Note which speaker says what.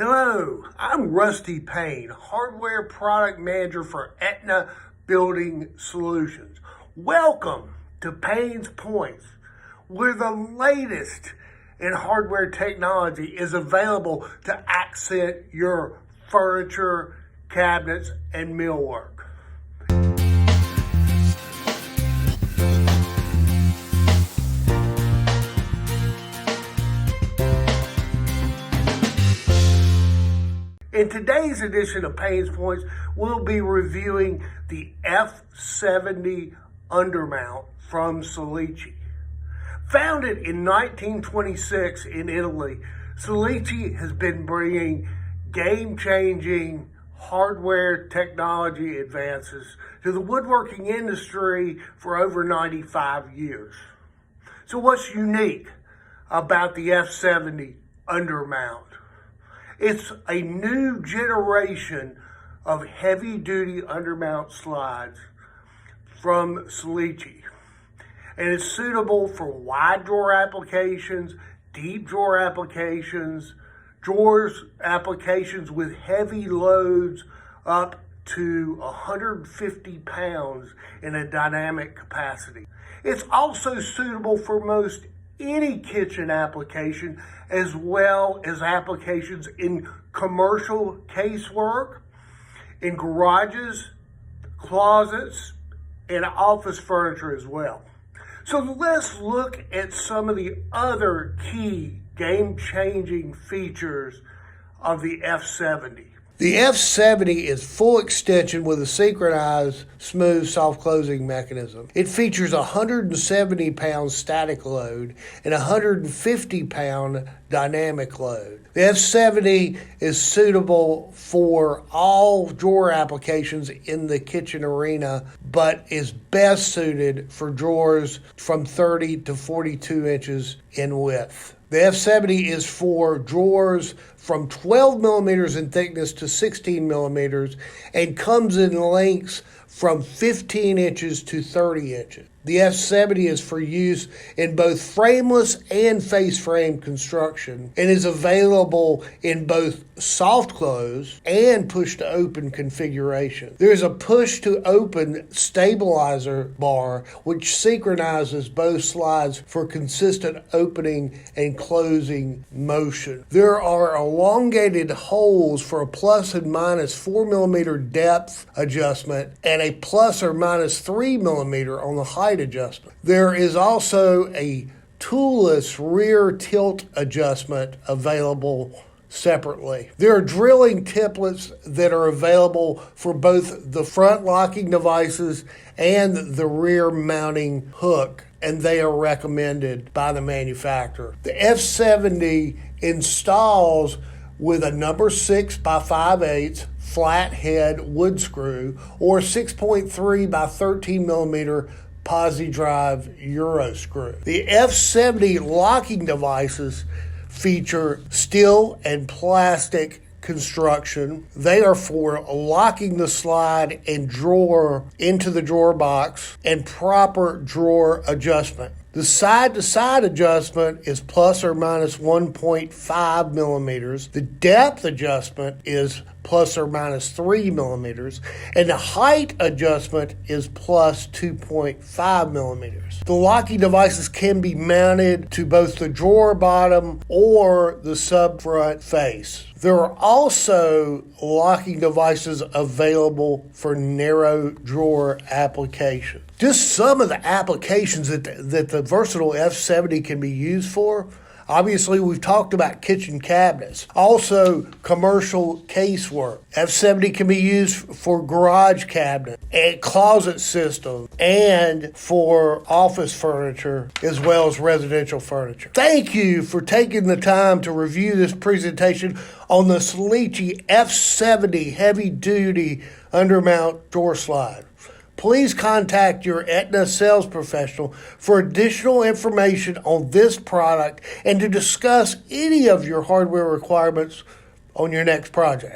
Speaker 1: Hello, I'm Rusty Payne, Hardware Product Manager for Aetna Building Solutions. Welcome to Payne's Points, where the latest in hardware technology is available to accent your furniture, cabinets, and millwork. In today's edition of Payne's Points, we'll be reviewing the F70 undermount from Salice. Founded in 1926 in Italy, Salice has been bringing game-changing hardware technology advances to the woodworking industry for over 95 years. So what's unique about the F70 undermount? It's a new generation of heavy-duty undermount slides from Salice. And it's suitable for wide drawer applications, deep drawer applications, drawers applications with heavy loads up to 150 pounds in a dynamic capacity. It's also suitable for most any kitchen application, as well as applications in commercial casework, in garages, closets, and office furniture as well. So let's look at some of the other key game-changing features of the F70. The F70 is full extension with a synchronized, smooth, soft closing mechanism. It features a 170-pound static load and a 150-pound dynamic load. The F70 is suitable for all drawer applications in the kitchen arena, but is best suited for drawers from 30 to 42 inches in width. The F70 is for drawers from 12 millimeters in thickness to 16 millimeters and comes in lengths from 15 inches to 30 inches. The F70 is for use in both frameless and face frame construction and is available in both soft close and push to open configuration. There is a push to open stabilizer bar which synchronizes both slides for consistent opening and closing motion. There are elongated holes for a plus and minus 4 millimeter depth adjustment and a plus or minus 3 millimeter on the height adjustment. There is also a toolless rear tilt adjustment available separately. There are drilling templates that are available for both the front locking devices and the rear mounting hook, and they are recommended by the manufacturer. The F70 installs with a number 6 by 5/8 flathead wood screw or 6.3 by 13 millimeter Posi Drive Euro screw. The F70 locking devices feature steel and plastic construction. They are for locking the slide and drawer into the drawer box and proper drawer adjustment. The side-to-side adjustment is plus or minus 1.5 millimeters. The depth adjustment is plus or minus 3 millimeters. And the height adjustment is plus 2.5 millimeters. The locking devices can be mounted to both the drawer bottom or the sub-front face. There are also locking devices available for narrow drawer applications. Just some of the applications that the versatile F70 can be used for. Obviously, we've talked about kitchen cabinets. Also, commercial casework. F70 can be used for garage cabinets and closet systems and for office furniture as well as residential furniture. Thank you for taking the time to review this presentation on the Salice F70 heavy-duty undermount drawer slide. Please contact your Aetna sales professional for additional information on this product and to discuss any of your hardware requirements on your next project.